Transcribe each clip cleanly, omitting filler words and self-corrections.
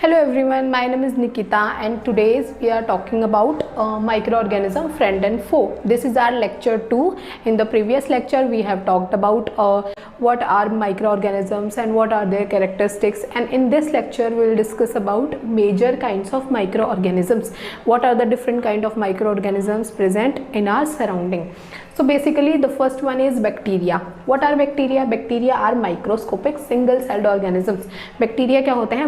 Hello everyone, my name is Nikita and today we are talking about microorganism friend and foe. This is our lecture 2. In the previous lecture we have talked about what are microorganisms and what are their characteristics, and in this lecture we will discuss about major kinds of microorganisms. What are the different kind of microorganisms present in our surrounding. So basically the first one is bacteria. What are bacteria? Bacteria are microscopic single celled organisms. Bacteria क्या होते हैं?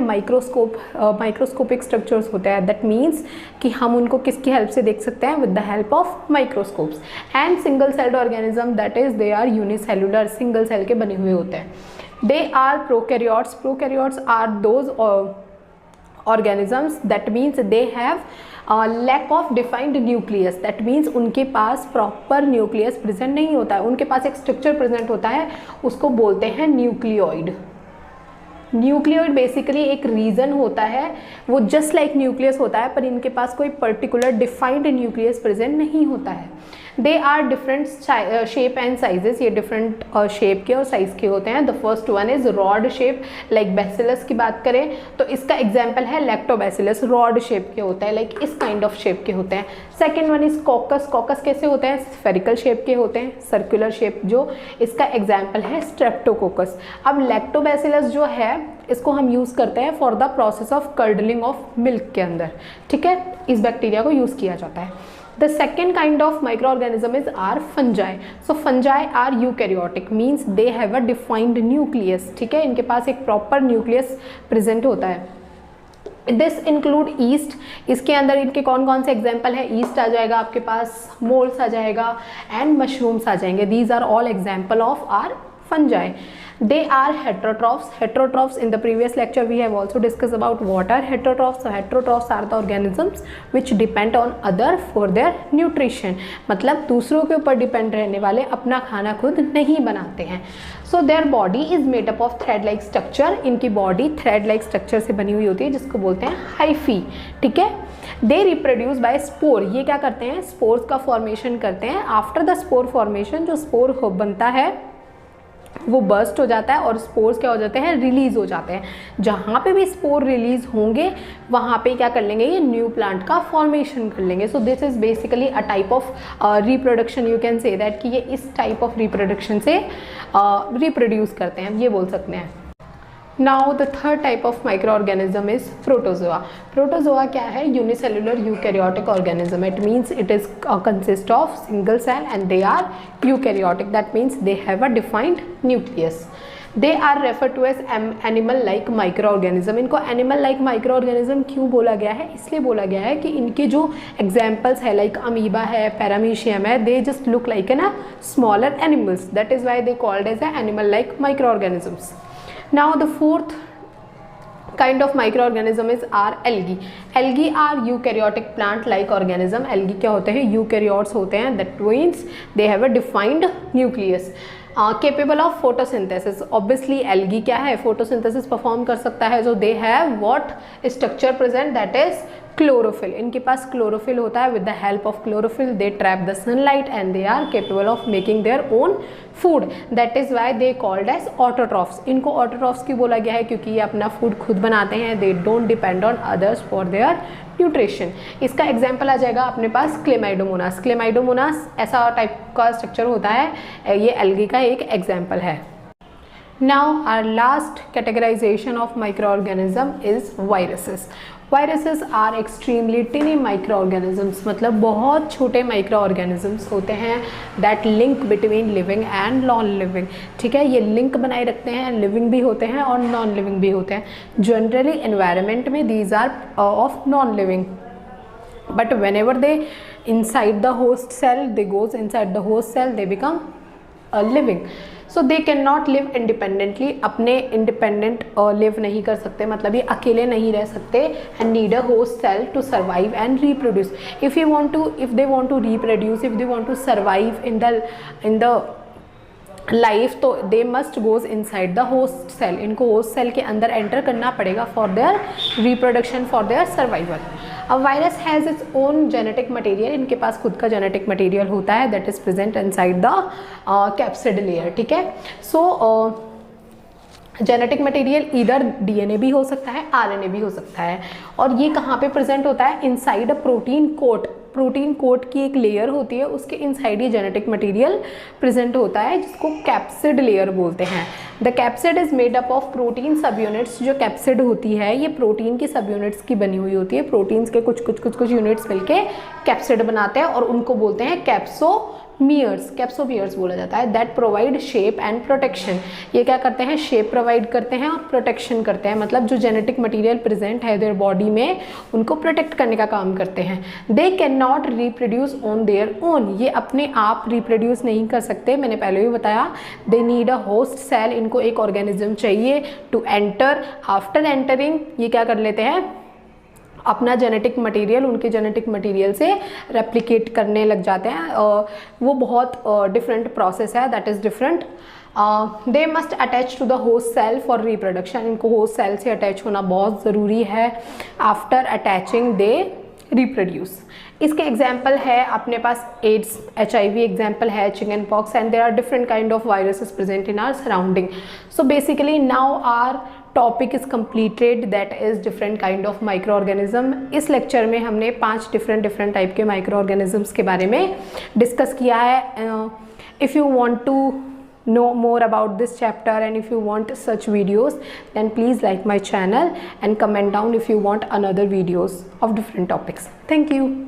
Microscopic structures होते हैं. That means कि हम उनको किसकी help से देख सकते हैं? With the help of microscopes. And single celled organism, that is they are unicellular, single cell के बने हुए होते हैं. They are prokaryotes. Prokaryotes are those organisms that means they have lack of defined nucleus. that means उनके पास proper nucleus present नहीं होता है. उनके पास एक स्ट्रक्चर प्रेजेंट होता है, उसको बोलते हैं न्यूक्लियोइड. न्यूक्लियोइड बेसिकली एक रीजन होता है, वो जस्ट लाइक न्यूक्लियस होता है, पर इनके पास कोई पर्टिकुलर डिफाइंड न्यूक्लियस प्रेजेंट नहीं होता है. They are different shape and sizes. ये डिफरेंट शेप के और साइज के होते हैं. The first one is rod shape. Like bacillus की बात करें तो इसका एग्जाम्पल है लैक्टोबैसिलस. रॉड शेप के होता है, लाइक इस काइंड ऑफ शेप के होते हैं. Second one is caucus. Caucus कैसे होते हैं? स्फेरिकल शेप के होते हैं, सर्कुलर शेप. जो इसका एग्जाम्पल है स्ट्रेप्टोकोकस. अब लैक्टोबैसिलस जो है इसको हम यूज़ करते हैं for the process of curdling of milk के अंदर. ठीक है, इस बैक्टीरिया को यूज़ किया जाता है. The second kind of microorganism is are fungi. So fungi are eukaryotic, means they have a defined nucleus. ठीक है, इनके पास एक proper nucleus present होता है. This include yeast. इसके अंदर इनके कौन कौन से एग्जाम्पल है? ईस्ट आ जाएगा आपके पास, मोल्स आ जाएगा एंड मशरूम्स आ जाएंगे. These are all example of our fungi. They are heterotrophs. Heterotrophs, in the previous lecture we have also discussed about what are heterotrophs. So heterotrophs are the organisms which depend on other for their nutrition. मतलब दूसरों के ऊपर depend रहने वाले, अपना खाना खुद नहीं बनाते हैं. So their body is made up of thread-like structure. इनकी बॉडी thread-like structure से बनी हुई होती है, जिसको बोलते हैं हाइफी. ठीक है. They reproduce by spore. ये क्या करते हैं? स्पोर्स का फॉर्मेशन करते हैं. आफ्टर द स्पोर फॉर्मेशन जो स्पोर बनता है वो बर्स्ट हो जाता है और स्पोर्स क्या हो जाते हैं? रिलीज हो जाते हैं. जहाँ पे भी स्पोर रिलीज होंगे वहाँ पे क्या कर लेंगे? ये न्यू प्लांट का फॉर्मेशन कर लेंगे. So this is basically a type of reproduction. You can say that कि ये इस टाइप ऑफ रिप्रोडक्शन से रिप्रोड्यूस करते हैं, ये बोल सकते हैं. Now the third type of microorganism is protozoa. Protozoa क्या है? Unicellular eukaryotic organism. It means it is consist of single cell and they are eukaryotic. That means they have a defined nucleus. They are referred to as animal-like microorganism. इनको animal-like microorganism क्यों बोला गया है? इसलिए बोला गया है कि इनके जो examples है, like amoeba है, paramecium है, they just look like a smaller animals. That is why they called as a animal-like microorganisms. Now the fourth kind of microorganism is are algae. Algae are eukaryotic plant-like organism. Algae क्या होते हैं? Eukaryotes होते हैं. That means they have a defined nucleus. Capable of photosynthesis. Obviously algae क्या है? Photosynthesis perform कर सकता है. So they have what structure present? That is chlorophyll. इनके पास chlorophyll होता है. With the help of chlorophyll they trap the sunlight and they are capable of making their own food. That is why they called as autotrophs. इनको autotrophs क्यों बोला गया है? क्योंकि ये अपना food खुद बनाते हैं. They don't depend on others for their nutrition. इसका एग्जाम्पल आ जाएगा अपने पास क्लेमाइडोमोनास. क्लेमाइडोमोनास ऐसा टाइप का स्ट्रक्चर होता है, ये एल्गी का एक एग्जाम्पल है. Now our last categorization of microorganism is viruses. Viruses are extremely tiny microorganisms. मतलब बहुत छोटे microorganisms होते हैं that link between living and non-living. ठीक है, ये link बनाए रखते हैं, living भी होते हैं और non-living भी होते हैं. Generally environment में these are of non-living. But whenever they inside the host cell, they goes inside the host cell, they become living. So they can not live independently. अपने इंडिपेंडेंट लिव नहीं कर सकते, मतलब ये अकेले नहीं रह सकते. And need a host cell to survive and reproduce. If they want to reproduce, if they want to survive in the life, तो they must goes inside the host cell. इनको होस्ट सेल के अंदर enter करना पड़ेगा for their reproduction, for their survival. A virus has its own genetic material. इनके पास खुद का genetic material होता है that is present inside the capsid layer. ठीक है. सो जेनेटिक मटेरियल इधर डीएनए भी हो सकता है, आरएनए भी हो सकता है, और ये कहाँ पे प्रेजेंट होता है, inside a protein coat. Protein coat की एक लेयर होती है, उसके इनसाइड ये जेनेटिक मटेरियल प्रेजेंट होता है, जिसको कैप्सिड लेयर बोलते हैं। The capsid is made up of protein सब यूनिट्स। जो कैप्सिड होती है ये प्रोटीन की सब यूनिट्स की बनी हुई होती है। प्रोटीन्स के कुछ यूनिट्स मिलके कैप्सिड बनाते हैं और उनको बोलते हैं कैप्सोमियर्स बोला जाता है। That provide shape and protection. ये क्या करते हैं, शेप प्रोवाइड करते हैं और प्रोटेक्शन करते हैं, मतलब जो जेनेटिक मटेरियल प्रेजेंट है देयर बॉडी में उनको प्रोटेक्ट करने का काम करते हैं। दे can not reproduce on their own. ये अपने आप रिप्रोड्यूस नहीं कर सकते, मैंने पहले भी बताया। They need a host cell. इनको एक ऑर्गेनिज्म चाहिए टू एंटर। आफ्टर एंटरिंग ये क्या कर लेते हैं, अपना जेनेटिक मटेरियल उनके जेनेटिक मटेरियल से रेप्लिकेट करने लग जाते हैं। वो बहुत डिफरेंट प्रोसेस है, that is different. They must attach to the host cell for reproduction. इनको होस्ट सेल से अटैच होना बहुत ज़रूरी है। After attaching they reproduce. इसके एग्जाम्पल है अपने पास एड्स, HIV एग्जाम्पल है, chicken pox, and there are different kind of viruses present in our surrounding. So basically now are topic is completed, that is different kind of micro organism. इस lecture में हमने 5 different type के micro organisms के बारे में discuss किया है। If you want to know more about this chapter and if you want such videos, then please like my channel and comment down if you want another videos of different topics. Thank you.